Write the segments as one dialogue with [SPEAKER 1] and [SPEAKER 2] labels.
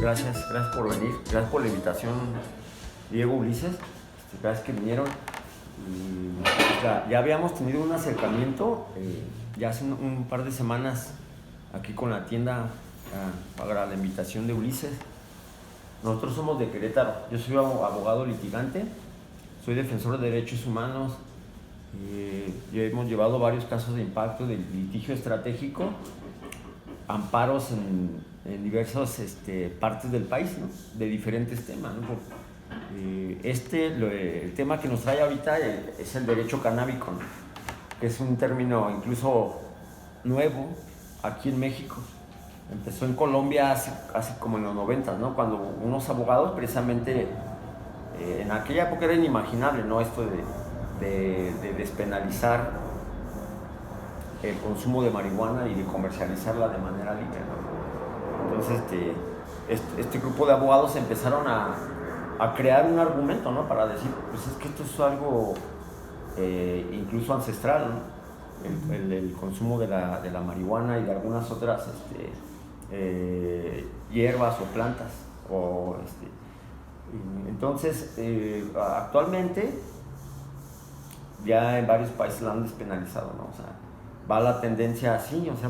[SPEAKER 1] Gracias por venir, gracias por la invitación, Diego, Ulises, gracias que vinieron. Ya habíamos tenido un acercamiento ya hace un par de semanas aquí con la tienda para la invitación de Ulises. Nosotros somos de Querétaro, yo soy abogado litigante, soy defensor de derechos humanos, ya hemos llevado varios casos de impacto de litigio estratégico, amparos en diversas partes del país, ¿no? De diferentes temas, ¿no? El tema que nos trae ahorita es el derecho canábico, ¿no? Que es un término incluso nuevo aquí en México. Empezó en Colombia hace como en los 90, ¿no? Cuando unos abogados precisamente en aquella época era inimaginable, ¿no? Esto de despenalizar el consumo de marihuana y de comercializarla de manera libre, ¿no? Entonces este grupo de abogados empezaron a crear un argumento, ¿no? Para decir, pues es que esto es algo incluso ancestral, ¿no? El consumo de la marihuana y de algunas otras hierbas o plantas. Entonces, actualmente ya en varios países la han despenalizado, ¿no? O sea, va la tendencia así, o sea,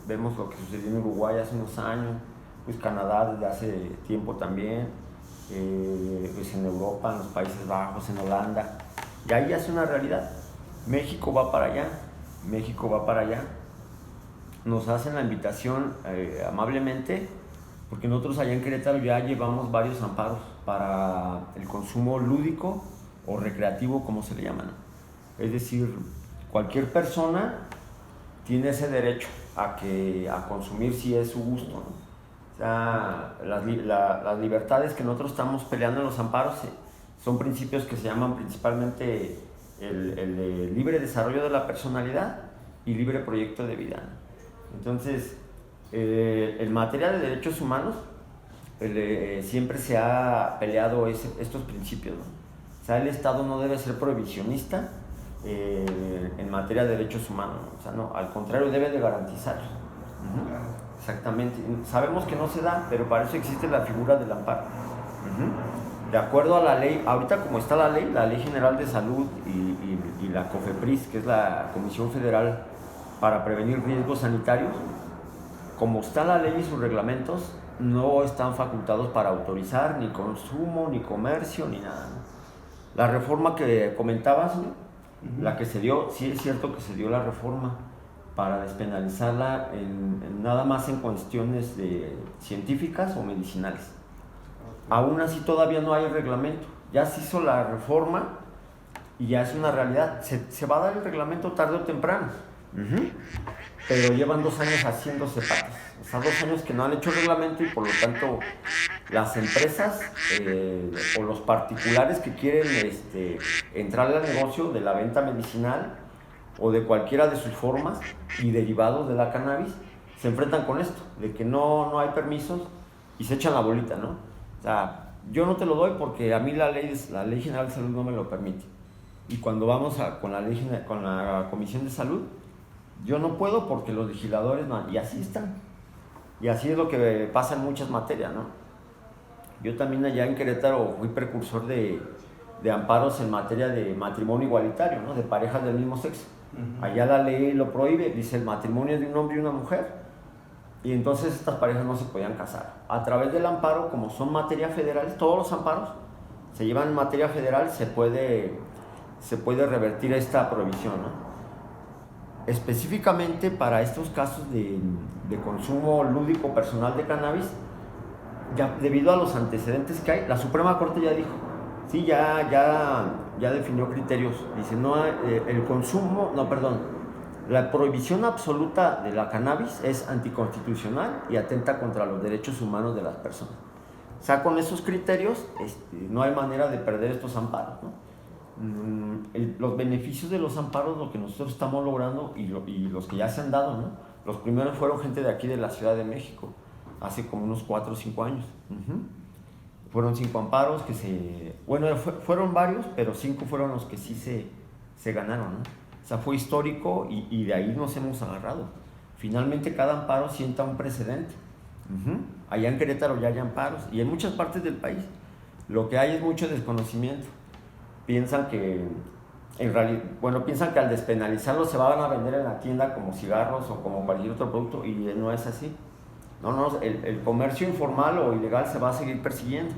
[SPEAKER 1] vemos lo que sucedió en Uruguay hace unos años, pues Canadá desde hace tiempo también, pues en Europa, en los Países Bajos, en Holanda, y ahí ya es una realidad. México va para allá, nos hacen la invitación amablemente, porque nosotros allá en Querétaro ya llevamos varios amparos para el consumo lúdico o recreativo, como se le llama, ¿no? Es decir, cualquier persona tiene ese derecho a consumir si es su gusto, ¿no? O sea, las libertades que nosotros estamos peleando en los amparos son principios que se llaman principalmente el libre desarrollo de la personalidad y libre proyecto de vida, ¿no? Entonces, en materia de derechos humanos, siempre se ha peleado estos principios, ¿no? O sea, el Estado no debe ser prohibicionista en materia de derechos humanos, ¿no? O sea, no, al contrario, debe de garantizarlos. Exactamente. Sabemos que no se da, pero para eso existe la figura del amparo. De acuerdo a la ley, ahorita como está la Ley General de Salud y la COFEPRIS, que es la Comisión Federal para Prevenir Riesgos Sanitarios, como está la ley y sus reglamentos, no están facultados para autorizar ni consumo, ni comercio, ni nada, ¿no? La reforma que comentabas, ¿no? La que se dio, sí es cierto que se dio la reforma para despenalizarla nada más en cuestiones científicas o medicinales. Aún así todavía no hay reglamento, ya se hizo la reforma y ya es una realidad, se va a dar el reglamento tarde o temprano, pero llevan 2 años haciéndose patas, o sea, 2 años que no han hecho reglamento y por lo tanto las empresas o los particulares que quieren entrar al negocio de la venta medicinal o de cualquiera de sus formas y derivados de la cannabis se enfrentan con esto, de que no hay permisos y se echan la bolita, ¿no? O sea, yo no te lo doy porque a mí la ley General de Salud no me lo permite. Y cuando vamos con la Comisión de Salud, yo no puedo porque los legisladores no, y así están. Y así es lo que pasa en muchas materias, ¿no? Yo también allá en Querétaro fui precursor de amparos en materia de matrimonio igualitario, ¿no? De parejas del mismo sexo. Allá la ley lo prohíbe, dice el matrimonio es de un hombre y una mujer, y entonces estas parejas no se podían casar. A través del amparo, como son materia federal, todos los amparos se llevan en materia federal, se puede revertir esta prohibición, ¿no? Específicamente para estos casos de consumo lúdico personal de cannabis, ya, debido a los antecedentes que hay, la Suprema Corte ya dijo, sí, ya definió criterios, dice, la prohibición absoluta de la cannabis es anticonstitucional y atenta contra los derechos humanos de las personas. O sea, con esos criterios no hay manera de perder estos amparos, ¿no? Los beneficios de los amparos, lo que nosotros estamos logrando y los que ya se han dado, ¿no? Los primeros fueron gente de aquí de la Ciudad de México, hace como unos 4 o 5 años. Fueron 5 amparos fueron varios, pero 5 fueron los que sí se ganaron, ¿no? O sea, fue histórico y de ahí nos hemos agarrado. Finalmente cada amparo sienta un precedente. Allá en Querétaro ya hay amparos y en muchas partes del país. Lo que hay es mucho desconocimiento. Piensan que, en realidad, piensan que al despenalizarlo se van a vender en la tienda como cigarros o como cualquier otro producto y no es así. No, el comercio informal o ilegal se va a seguir persiguiendo.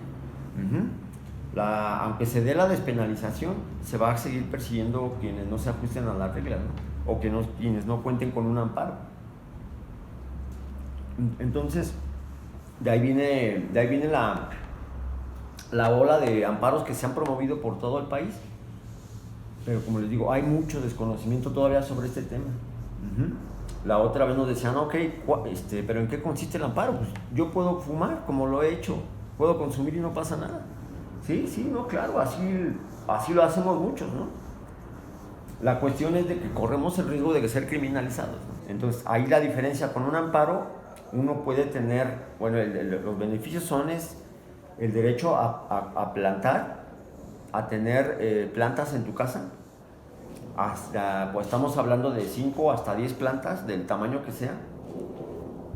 [SPEAKER 1] Aunque se dé la despenalización, se va a seguir persiguiendo quienes no se ajusten a las reglas, ¿no? O quienes no cuenten con un amparo. Entonces, de ahí viene la ola de amparos que se han promovido por todo el país. Pero como les digo, hay mucho desconocimiento todavía sobre este tema. La otra vez nos decían, ok, pero ¿en qué consiste el amparo? Pues yo puedo fumar, como lo he hecho, puedo consumir y no pasa nada. Sí, no, claro, así lo hacemos muchos, ¿no? La cuestión es de que corremos el riesgo de ser criminalizados, ¿no? Entonces, ahí la diferencia con un amparo, uno puede tener, los beneficios son el derecho a plantar, a tener plantas en tu casa, pues estamos hablando de 5 hasta 10 plantas, del tamaño que sea,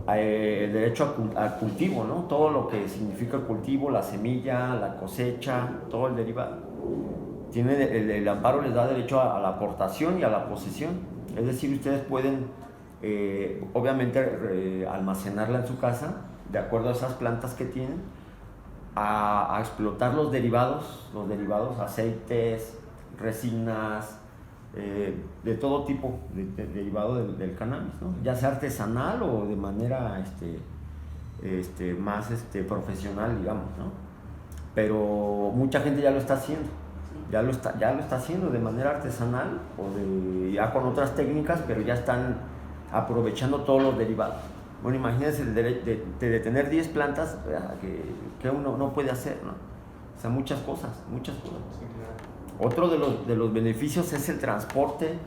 [SPEAKER 1] el derecho al cultivo, ¿no? Todo lo que significa el cultivo, la semilla, la cosecha, todo el derivado. El amparo les da derecho a la aportación y a la posesión, es decir, ustedes pueden obviamente almacenarla en su casa de acuerdo a esas plantas que tienen, a explotar los derivados, aceites, resinas, de todo tipo de derivado del cannabis, ¿no? Ya sea artesanal o de manera más profesional, digamos, ¿no? Pero mucha gente ya lo está haciendo, ya lo está haciendo de manera artesanal o ya con otras técnicas, pero ya están aprovechando todos los derivados. Bueno, imagínense de tener 10 plantas que uno no puede hacer, ¿no? O sea, muchas cosas. Otro de los beneficios es el transporte.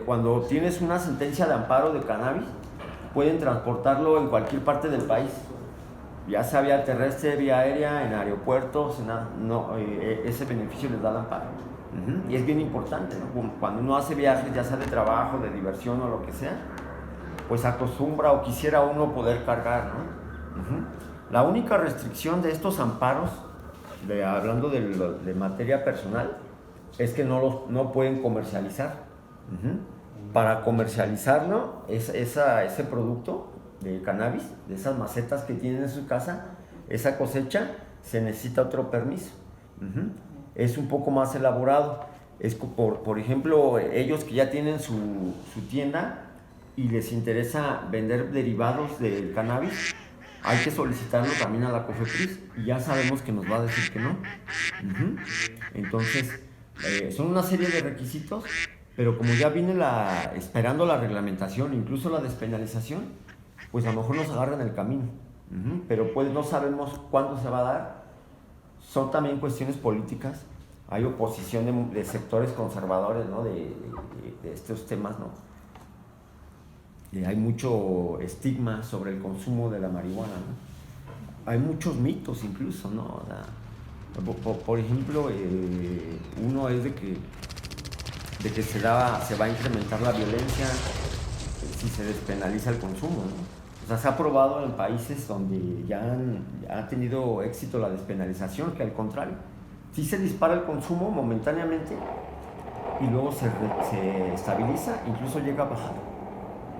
[SPEAKER 1] Cuando tienes una sentencia de amparo de cannabis, pueden transportarlo en cualquier parte del país, ya sea vía terrestre, vía aérea, en aeropuertos, ese beneficio les da el amparo. Y es bien importante, ¿no? Cuando uno hace viajes, ya sea de trabajo, de diversión o lo que sea, pues acostumbra o quisiera uno poder cargar, ¿no? La única restricción de estos amparos, hablando de materia personal, es que no pueden comercializar. Para comercializarlo, ese producto de cannabis, de esas macetas que tienen en su casa, esa cosecha, se necesita otro permiso. Es un poco más elaborado. Es por ejemplo, ellos que ya tienen su tienda y les interesa vender derivados del cannabis, hay que solicitarlo también a la COFEPRIS y ya sabemos que nos va a decir que no. Entonces, son una serie de requisitos, pero como ya viene esperando la reglamentación, incluso la despenalización, pues a lo mejor nos agarran el camino. Pero pues no sabemos cuándo se va a dar. Son también cuestiones políticas. Hay oposición de sectores conservadores, ¿no? de estos temas, ¿no? Hay mucho estigma sobre el consumo de la marihuana, ¿no? Hay muchos mitos incluso, ¿no? O sea, por ejemplo, uno es de que se va a incrementar la violencia si se despenaliza el consumo, ¿no? O sea, se ha probado en países donde ya ha tenido éxito la despenalización, que al contrario, sí se dispara el consumo momentáneamente y luego se estabiliza, incluso llega a bajar.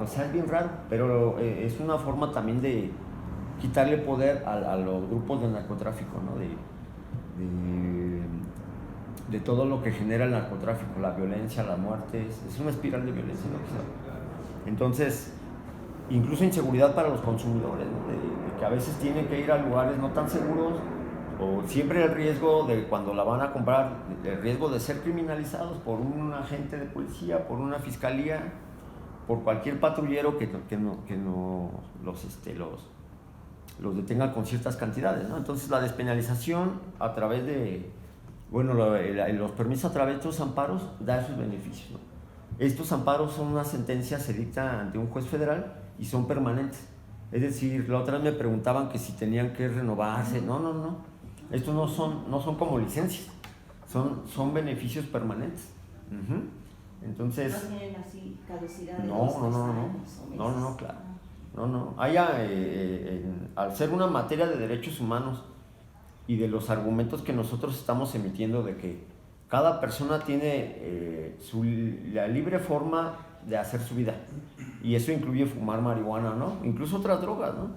[SPEAKER 1] O sea, es bien raro, pero es una forma también de quitarle poder a los grupos de narcotráfico, ¿no? De todo lo que genera el narcotráfico, la violencia, la muerte, es una espiral de violencia, ¿no? Entonces, incluso inseguridad para los consumidores, ¿no? De que a veces tienen que ir a lugares no tan seguros, o siempre el riesgo de cuando la van a comprar, el riesgo de ser criminalizados por un agente de policía, por una fiscalía, por cualquier patrullero que los detenga con ciertas cantidades, ¿no? Entonces la despenalización a través de, los permisos a través de estos amparos da esos beneficios, ¿no? Estos amparos son una sentencia, se dicta ante un juez federal y son permanentes. Es decir, la otra vez me preguntaban que si tenían que renovarse. No. Estos no son como licencias, son beneficios permanentes. Entonces,
[SPEAKER 2] no tienen así caducidad de
[SPEAKER 1] no,
[SPEAKER 2] 2, 3
[SPEAKER 1] no, no,
[SPEAKER 2] años
[SPEAKER 1] no,
[SPEAKER 2] o meses.
[SPEAKER 1] no, claro. No. Al ser una materia de derechos humanos y de los argumentos que nosotros estamos emitiendo de que cada persona tiene la libre forma de hacer su vida, y eso incluye fumar marihuana, ¿no? Incluso otras drogas, ¿no?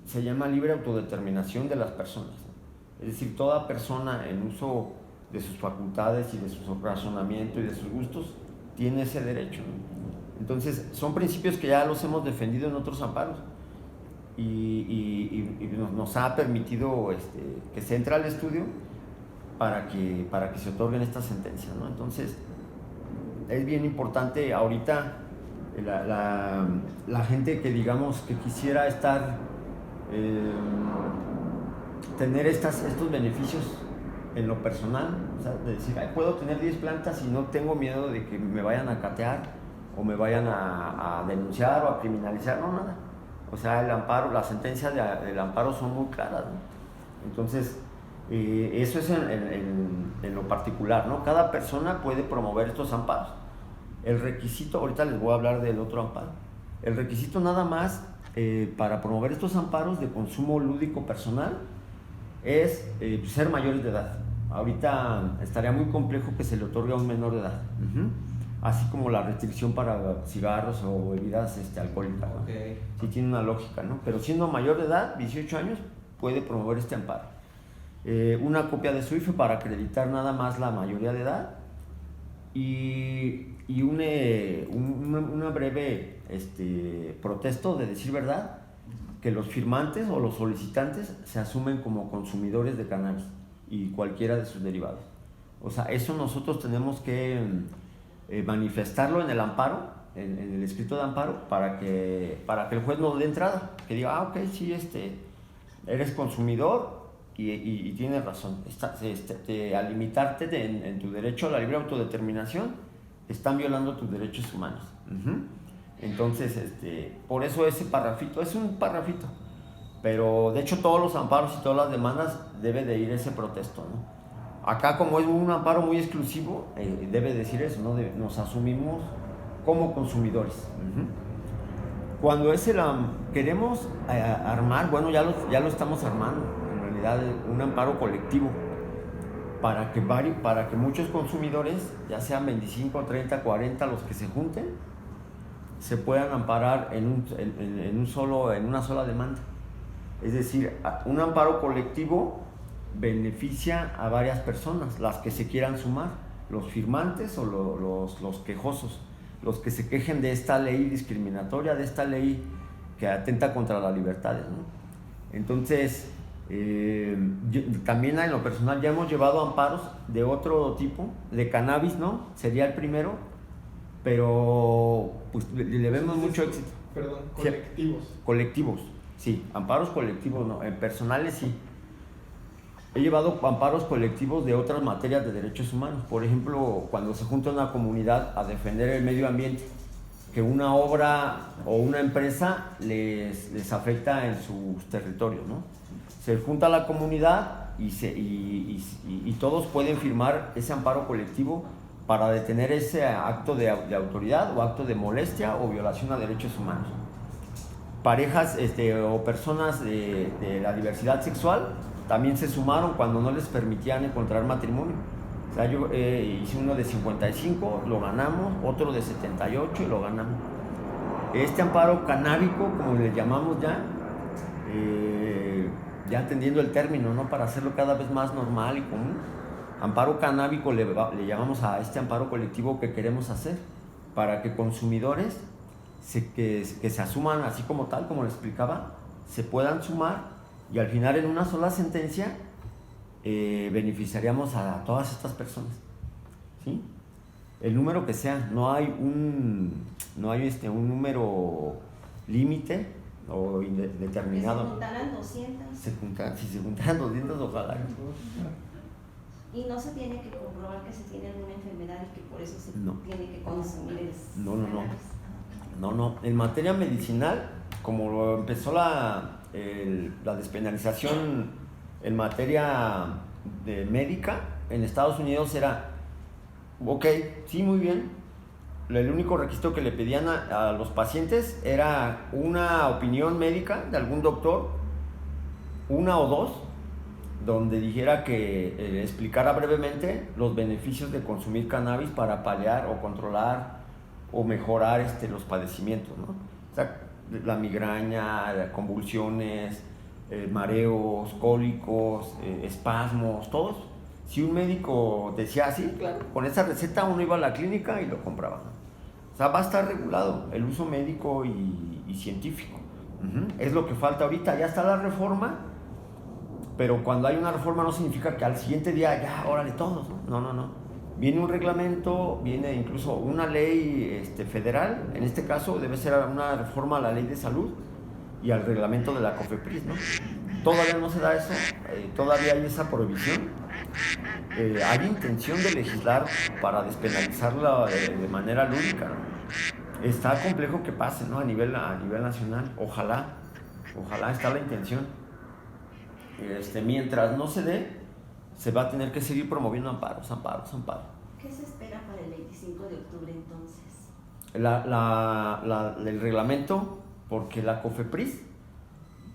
[SPEAKER 1] Se llama libre autodeterminación de las personas, ¿no? Es decir, toda persona en uso de sus facultades y de su razonamiento y de sus gustos tiene ese derecho, ¿no? Entonces, son principios que ya los hemos defendido en otros amparos y nos ha permitido que se entre al estudio para que se otorguen estas sentencias, ¿no? Entonces, es bien importante ahorita la gente que digamos que quisiera tener estos beneficios en lo personal, o sea, de decir, puedo tener 10 plantas y no tengo miedo de que me vayan a catear o me vayan a denunciar o a criminalizar, no, nada. O sea, el amparo, las sentencias del amparo son muy claras, ¿no? Entonces, eso es en lo particular, ¿no? Cada persona puede promover estos amparos. El requisito, ahorita les voy a hablar del otro amparo. El requisito nada más para promover estos amparos de consumo lúdico personal es ser mayores de edad. Ahorita estaría muy complejo que se le otorgue a un menor de edad. Así como la restricción para cigarros o bebidas alcohólicas, ¿no?
[SPEAKER 3] Okay.
[SPEAKER 1] Sí tiene una lógica, ¿no? Pero siendo mayor de edad, 18 años, puede promover este amparo. Una copia de su IFE para acreditar nada más la mayoría de edad y una breve protesto de decir verdad, que los firmantes o los solicitantes se asumen como consumidores de cannabis y cualquiera de sus derivados. O sea, eso nosotros tenemos que manifestarlo en el amparo, en el escrito de amparo, para que el juez nos dé entrada, que diga, ok, sí, eres consumidor y tienes razón. Al limitarte en tu derecho a la libre autodeterminación, están violando tus derechos humanos. Entonces, por eso ese parrafito, es un parrafito, pero de hecho todos los amparos y todas las demandas debe de ir ese protesto, ¿no? Acá, como es un amparo muy exclusivo, debe decir eso, ¿no? Nos asumimos como consumidores. Cuando queremos armar, bueno, ya lo estamos armando, en realidad, un amparo colectivo, para que muchos consumidores, ya sean 25, 30, 40, los que se junten, se puedan amparar en una sola demanda. Es decir, un amparo colectivo beneficia a varias personas, las que se quieran sumar, los firmantes o los quejosos, los que se quejen de esta ley discriminatoria, de esta ley que atenta contra las libertades, ¿no? Entonces, también en lo personal ya hemos llevado amparos de otro tipo, de cannabis, ¿no? Sería el primero, pero pues le vemos mucho éxito.
[SPEAKER 3] Perdón, colectivos.
[SPEAKER 1] Colectivos, sí, amparos colectivos, no, en personales sí. He llevado amparos colectivos de otras materias de derechos humanos. Por ejemplo, cuando se junta una comunidad a defender el medio ambiente, que una obra o una empresa les afecta en sus territorios, ¿no? Se junta la comunidad y todos pueden firmar ese amparo colectivo para detener ese acto de autoridad o acto de molestia o violación a derechos humanos. Parejas o personas de la diversidad sexual también se sumaron cuando no les permitían encontrar matrimonio. O sea, yo hice uno de 55, lo ganamos, otro de 78 y lo ganamos. Este amparo canábico, como le llamamos ya entendiendo el término, ¿no? Para hacerlo cada vez más normal y común, amparo canábico le llamamos a este amparo colectivo que queremos hacer, para que consumidores que se asuman así como tal, como le explicaba, se puedan sumar y al final en una sola sentencia beneficiaríamos a todas estas personas, ¿sí? El número que sea, no hay un número límite o indeterminado.
[SPEAKER 2] Si se juntaran 200.
[SPEAKER 1] Si se juntaran 200, ojalá.
[SPEAKER 2] Y no se tiene que comprobar que se tiene alguna enfermedad y que por eso se tiene que consumir
[SPEAKER 1] No. En materia medicinal, como lo empezó la despenalización en materia de médica, en Estados Unidos era Ok, sí, muy bien. El único requisito que le pedían a los pacientes era una opinión médica de algún doctor, una o dos, donde dijera que explicara brevemente los beneficios de consumir cannabis para paliar o controlar o mejorar los padecimientos, ¿no? O sea, la migraña, convulsiones, mareos, cólicos, espasmos, todos. Si un médico decía así, claro, con esa receta uno iba a la clínica y lo compraba, ¿no? O sea, va a estar regulado el uso médico y científico. Es lo que falta ahorita. Ya está la reforma, pero cuando hay una reforma no significa que al siguiente día ya, órale todos, ¿no? No. Viene un reglamento, viene incluso una ley federal, en este caso debe ser una reforma a la ley de salud y al reglamento de la COFEPRIS, ¿no? Todavía no se da eso, todavía hay esa prohibición. Hay intención de legislar para despenalizarla de manera lúdica, ¿no? Está complejo que pase, ¿no? A nivel nacional, ojalá está la intención. Mientras no se dé, se va a tener que seguir promoviendo amparos.
[SPEAKER 2] ¿Qué se espera para el 25 de octubre entonces?
[SPEAKER 1] El reglamento, porque la COFEPRIS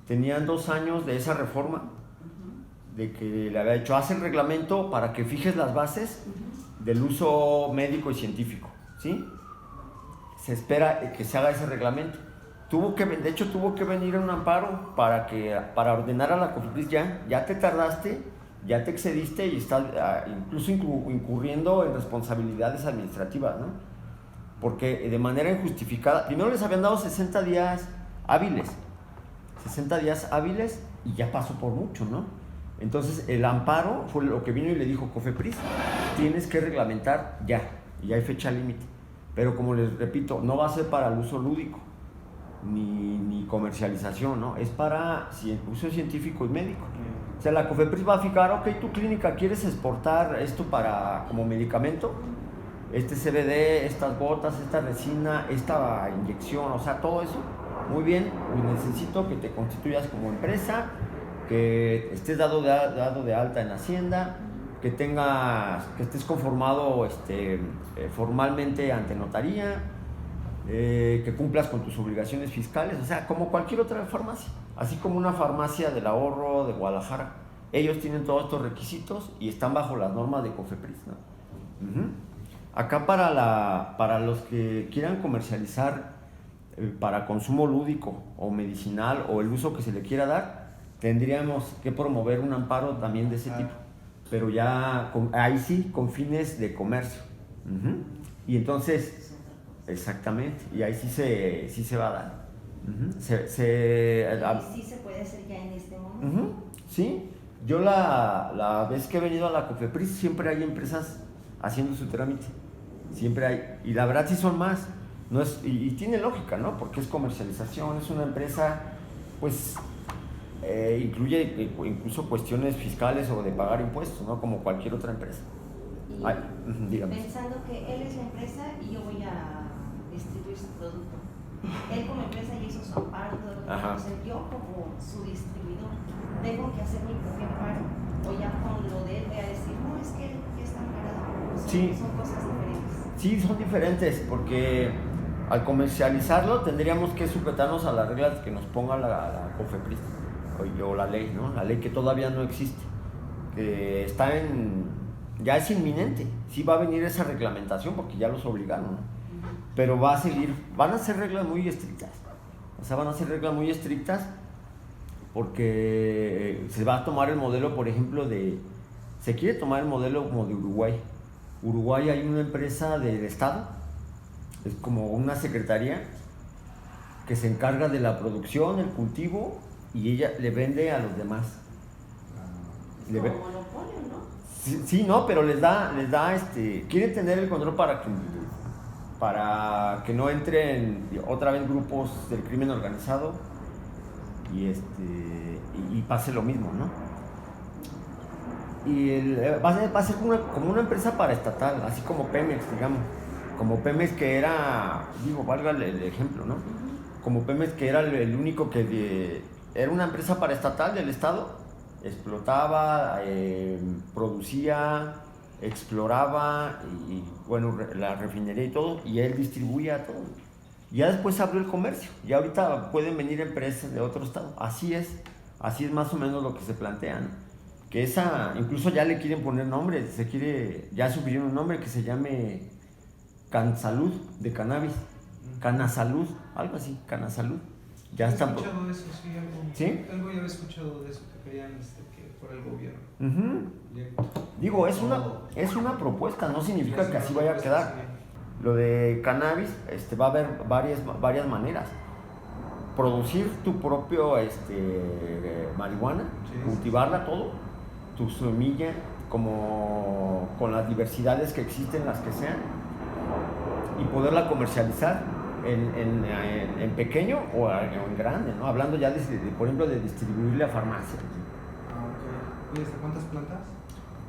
[SPEAKER 1] tenían 2 años de esa reforma, de que le había hecho, hace el reglamento para que fijes las bases del uso médico y científico, ¿sí? Se espera que se haga ese reglamento. De hecho tuvo que venir un amparo para ordenar a la COFEPRIS ya te tardaste, ya te excediste y estás incluso incurriendo en responsabilidades administrativas, ¿no? Porque de manera injustificada, primero les habían dado 60 días hábiles y ya pasó por mucho, ¿no? Entonces el amparo fue lo que vino y le dijo COFEPRIS, tienes que reglamentar ya, y hay fecha límite. Pero como les repito, no va a ser para el uso lúdico, ni comercialización, ¿no? Es para uso científico y médico. O sea, la COFEPRIS va a fijar, ok, tu clínica quieres exportar esto como medicamento, este CBD, estas gotas, esta resina, esta inyección, o sea, todo eso, muy bien, pues necesito que te constituyas como empresa, que estés dado de alta en Hacienda, que estés conformado formalmente ante notaría, que cumplas con tus obligaciones fiscales, o sea, como cualquier otra farmacia, así como una farmacia del ahorro de Guadalajara. Ellos tienen todos estos requisitos y están bajo las normas de COFEPRIS, ¿no? Acá para los que quieran comercializar para consumo lúdico o medicinal o el uso que se le quiera dar, tendríamos que promover un amparo también de ese tipo, pero ya ahí sí con fines de comercio. Y entonces exactamente, y ahí sí se va a dar.
[SPEAKER 2] ¿Y sí se puede hacer ya en este momento?
[SPEAKER 1] Sí, yo la vez que he venido a la COFEPRIS siempre hay empresas haciendo su trámite, siempre hay, y la verdad sí son más, y tiene lógica, ¿no? Porque es comercialización, es una empresa, pues incluye incluso cuestiones fiscales o de pagar impuestos, ¿no? Como cualquier otra empresa.
[SPEAKER 2] Pensando que él es la empresa y yo voy a distribuir su producto. Él como empresa ya hizo su amparo, yo como su distribuidor tengo que hacer mi propio amparo, o ya con lo de él voy a decir, no, es que él está amparado. Son cosas diferentes.
[SPEAKER 1] Sí, son diferentes, porque al comercializarlo tendríamos que sujetarnos a las reglas que nos ponga la COFEPRIS o la ley, ¿no? La ley que todavía no existe, que ya es inminente. Sí va a venir esa reglamentación porque ya los obligaron, ¿no? Pero van a ser reglas muy estrictas. O sea, van a ser reglas muy estrictas porque se va a tomar el modelo, por ejemplo, se quiere tomar el modelo como de Uruguay. Uruguay hay una empresa del Estado, es como una secretaría que se encarga de la producción, el cultivo, y ella le vende a los demás.
[SPEAKER 2] Es como monopolio, ¿no?
[SPEAKER 1] Sí, no, pero les da quieren tener el control para que no entren otra vez grupos del crimen organizado y pase lo mismo, ¿no? Y va a ser como una empresa paraestatal, así como Pemex, digamos. Como Pemex que era, valga el ejemplo, ¿no? Como Pemex que era el único que era una empresa paraestatal del Estado, explotaba, producía, exploraba y bueno, la refinería y todo, y él distribuía todo. Ya después abrió el comercio, ya ahorita pueden venir empresas de otro estado. Así es más o menos lo que se plantea, ¿no? Que esa, incluso ya le quieren poner nombre, ya sugirieron un nombre que se llame Cansalud, de cannabis, Canasalud, algo así, Canasalud. Ya
[SPEAKER 3] he
[SPEAKER 1] están.
[SPEAKER 3] Escuchado eso, sí, algo.
[SPEAKER 1] ¿Sí?
[SPEAKER 3] Algo ya había escuchado de eso, que querían que fuera el gobierno.
[SPEAKER 1] Digo, es una propuesta, no significa que así vaya a quedar. Lo de cannabis, va a haber varias maneras. Producir tu propio marihuana, cultivarla todo, tu semilla, como con las diversidades que existen, las que sean, y poderla comercializar en pequeño o en grande, ¿no? Hablando ya por ejemplo, de distribuirle a farmacias.
[SPEAKER 3] ¿Y hasta cuántas plantas?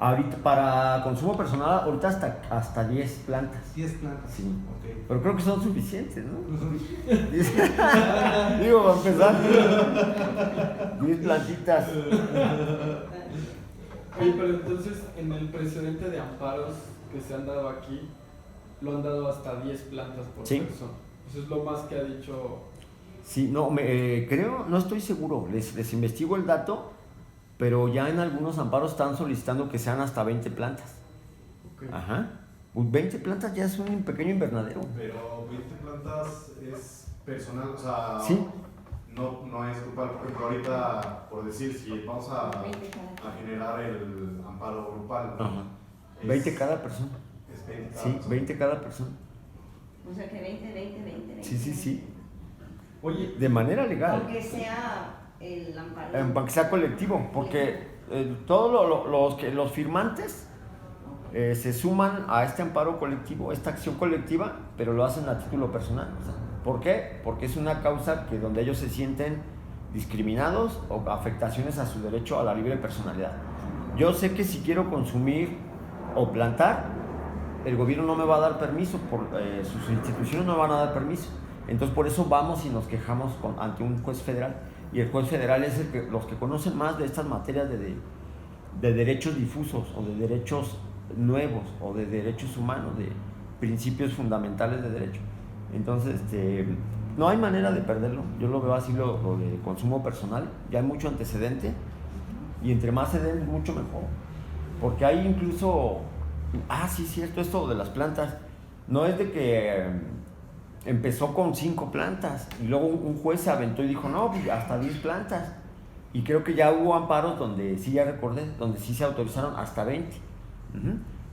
[SPEAKER 1] Ahorita, para consumo personal, ahorita hasta 10 plantas.
[SPEAKER 3] 10 plantas.
[SPEAKER 1] Sí.
[SPEAKER 3] Okay.
[SPEAKER 1] Pero creo que son suficientes, ¿no? Digo, para empezar, 10 plantitas.
[SPEAKER 4] Oye, pero entonces, en el precedente de amparos que se han dado aquí, lo han dado hasta 10 plantas por persona. Eso es lo más que ha dicho.
[SPEAKER 1] Sí, no, creo, no estoy seguro, les investigo el dato, pero ya en algunos amparos están solicitando que sean hasta 20 plantas.
[SPEAKER 5] Okay.
[SPEAKER 1] Ajá. 20 plantas ya es un pequeño invernadero.
[SPEAKER 5] Pero 20 plantas es personal, o sea,
[SPEAKER 1] sí.
[SPEAKER 5] No es grupal. Por ejemplo, ahorita, por decir, si vamos a generar el amparo grupal,
[SPEAKER 1] ajá. 20 cada persona.
[SPEAKER 5] Es 20 cada
[SPEAKER 1] sí,
[SPEAKER 5] persona.
[SPEAKER 1] 20 cada persona.
[SPEAKER 2] O sea que 20.
[SPEAKER 1] Sí.
[SPEAKER 4] Oye,
[SPEAKER 1] de manera legal.
[SPEAKER 2] Aunque sea el amparo.
[SPEAKER 1] Aunque sea colectivo, porque todos los firmantes se suman a este amparo colectivo, esta acción colectiva, pero lo hacen a título personal. O sea, ¿por qué? Porque es una causa donde ellos se sienten discriminados o afectaciones a su derecho a la libre personalidad. Yo sé que si quiero consumir o plantar, el gobierno no me va a dar permiso, sus instituciones no me van a dar permiso. Entonces por eso vamos y nos quejamos ante un juez federal, y el juez federal es los que conocen más de estas materias de derechos difusos o de derechos nuevos o de derechos humanos, de principios fundamentales de derecho. Entonces no hay manera de perderlo. Yo lo veo así, lo de consumo personal, ya hay mucho antecedente, y entre más se den mucho mejor, porque hay incluso, sí, cierto, esto de las plantas, no es de que empezó con 5 plantas y luego un juez se aventó y dijo, no, hasta 10 plantas. Y creo que ya hubo amparos donde sí, ya recordé, donde sí se autorizaron hasta 20.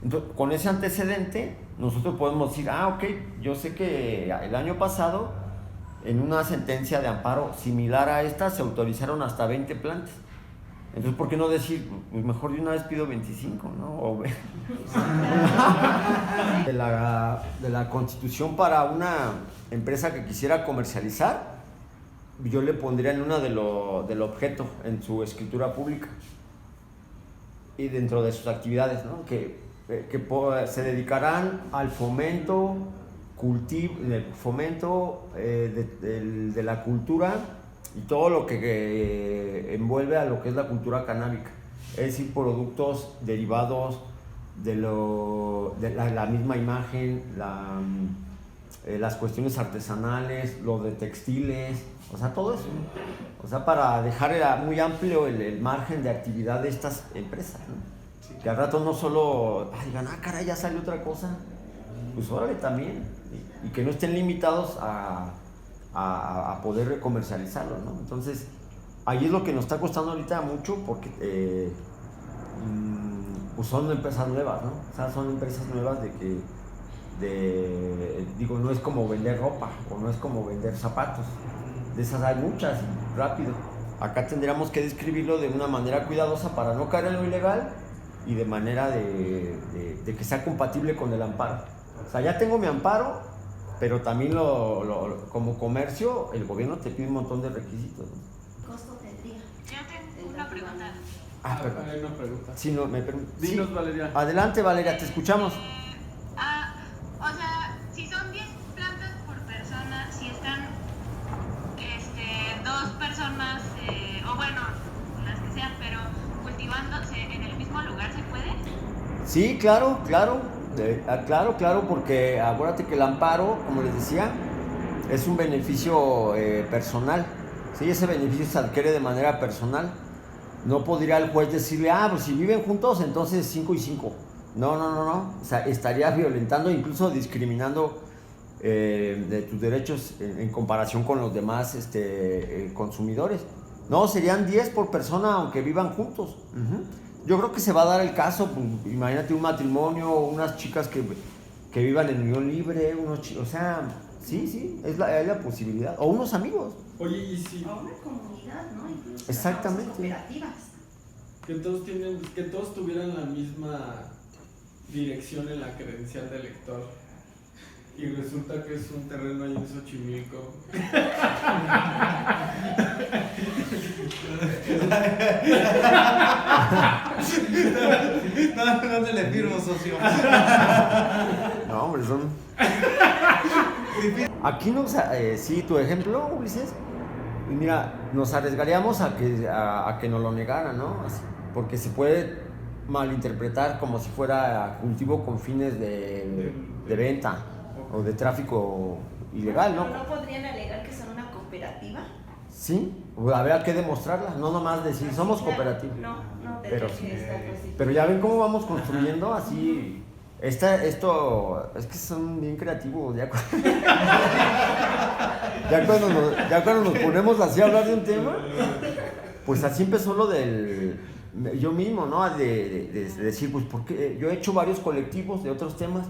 [SPEAKER 1] Entonces, con ese antecedente, nosotros podemos decir, ok, yo sé que el año pasado, en una sentencia de amparo similar a esta, se autorizaron hasta 20 plantas. Entonces, ¿por qué no decir, mejor de una vez pido 25, ¿no? De la Constitución para una empresa que quisiera comercializar, yo le pondría en una del objeto, en su escritura pública y dentro de sus actividades, ¿no? Que se dedicarán al fomento, de la cultura y todo lo que envuelve a lo que es la cultura canábica, es decir, productos derivados de la misma imagen, las cuestiones artesanales, lo de textiles, o sea, todo eso, ¿no? O sea, para dejar muy amplio el margen de actividad de estas empresas, ¿no? Sí. Que al rato no solo digan, caray, ya sale otra cosa, pues órale también, y que no estén limitados a poder comercializarlo, ¿no? Entonces, ahí es lo que nos está costando ahorita mucho, porque pues son empresas nuevas, ¿no? O sea, son empresas nuevas digo, no es como vender ropa o no es como vender zapatos. De esas hay muchas, rápido. Acá tendríamos que describirlo de una manera cuidadosa para no caer en lo ilegal y de manera de que sea compatible con el amparo. O sea, ya tengo mi amparo, pero también como comercio, el gobierno te pide un montón de requisitos, ¿no?
[SPEAKER 2] ¿Qué costo tendría?
[SPEAKER 6] Yo tengo una pregunta.
[SPEAKER 1] Perdón.
[SPEAKER 4] Hay una pregunta.
[SPEAKER 1] Sí, no, me permite.
[SPEAKER 4] Dinos,
[SPEAKER 1] sí.
[SPEAKER 4] Valeria.
[SPEAKER 1] Adelante, Valeria, te escuchamos.
[SPEAKER 6] O sea, si son 10 plantas por persona, si están 2 personas, o bueno, las que sean, pero cultivándose en el mismo lugar, ¿se puede?
[SPEAKER 1] Sí, claro, claro, porque acuérdate que el amparo, como les decía, es un beneficio personal. Sí, ese beneficio se adquiere de manera personal. No podría el juez decirle, pues si viven juntos, entonces 5 y 5. No. O sea, estaría violentando, incluso discriminando de tus derechos en comparación con los demás consumidores. No, serían 10 por persona aunque vivan juntos. Yo creo que se va a dar el caso, pues, imagínate un matrimonio, unas chicas que vivan en unión libre, o sea, sí, es la posibilidad. O unos amigos.
[SPEAKER 4] Oye, y si...
[SPEAKER 2] O una comunidad, ¿no? Incluso
[SPEAKER 1] exactamente.
[SPEAKER 2] Cooperativas.
[SPEAKER 4] Que todos tuvieran la misma dirección en la credencial del lector. Y resulta que es un terreno ahí en Xochimilco.
[SPEAKER 3] No te le firmo, socio.
[SPEAKER 1] No, hombre, son... Aquí sí, tu ejemplo, Ulises, mira, nos arriesgaríamos a que nos lo negaran, ¿no? Porque se puede malinterpretar como si fuera cultivo con fines de venta o de tráfico ilegal, ¿no?
[SPEAKER 2] ¿No podrían alegar que son una cooperativa?
[SPEAKER 1] Sí, habría que demostrarla, no nomás decir, somos cooperativa.
[SPEAKER 2] No,
[SPEAKER 1] pero,
[SPEAKER 2] que estar constituido.
[SPEAKER 1] Pero ya ven cómo vamos construyendo así. Esto es que son bien creativos. Ya cuando nos ponemos así a hablar de un tema, pues así empezó lo del. Yo mismo, ¿no? De decir, pues, porque yo he hecho varios colectivos de otros temas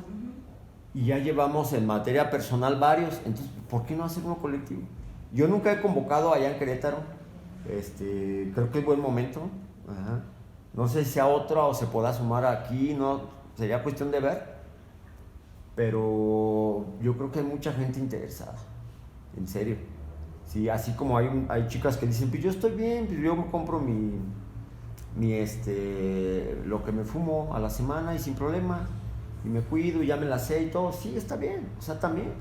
[SPEAKER 1] y ya llevamos en materia personal varios, entonces, ¿por qué no hacer uno colectivo? Yo nunca he convocado allá en Querétaro, creo que es buen momento. Ajá. No sé si a otra o se pueda sumar aquí, no, sería cuestión de ver, pero yo creo que hay mucha gente interesada, en serio. Sí, así como hay chicas que dicen, pues yo estoy bien, pues yo me compro lo que me fumo a la semana y sin problema, y me cuido y ya me la sé y todo, sí, está bien, o sea, también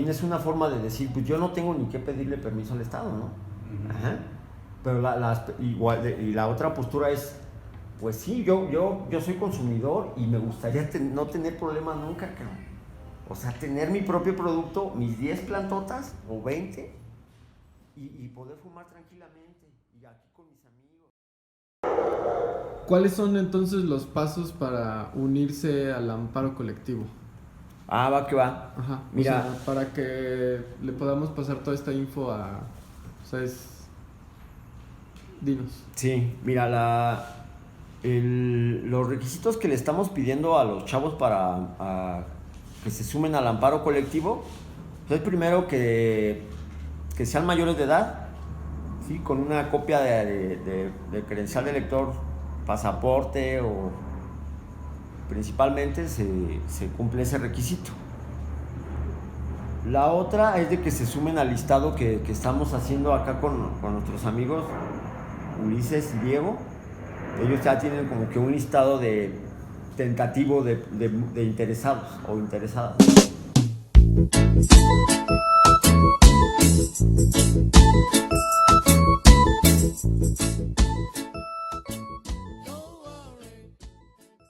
[SPEAKER 1] es una forma de decir, pues yo no tengo ni que pedirle permiso al Estado, ¿no? Ajá. Pero la otra postura es, pues sí, yo soy consumidor y me gustaría no tener problemas nunca, cabrón. O sea, tener mi propio producto, mis 10 plantotas o 20 y poder fumar tranquilamente y aquí con mis amigos.
[SPEAKER 4] ¿Cuáles son entonces los pasos para unirse al amparo colectivo?
[SPEAKER 1] Va que va.
[SPEAKER 4] Ajá.
[SPEAKER 1] Mira,
[SPEAKER 4] o sea, para que le podamos pasar toda esta info a... ¿Sabes? Dinos.
[SPEAKER 1] Sí, mira, los requisitos que le estamos pidiendo a los chavos para que se sumen al amparo colectivo, pues es primero que sean mayores de edad, ¿sí? Con una copia de credencial de lector, pasaporte o principalmente se cumple ese requisito. La otra es de que se sumen al listado que estamos haciendo acá con nuestros amigos Ulises y Diego. Ellos ya tienen como que un listado tentativo de interesados o interesadas.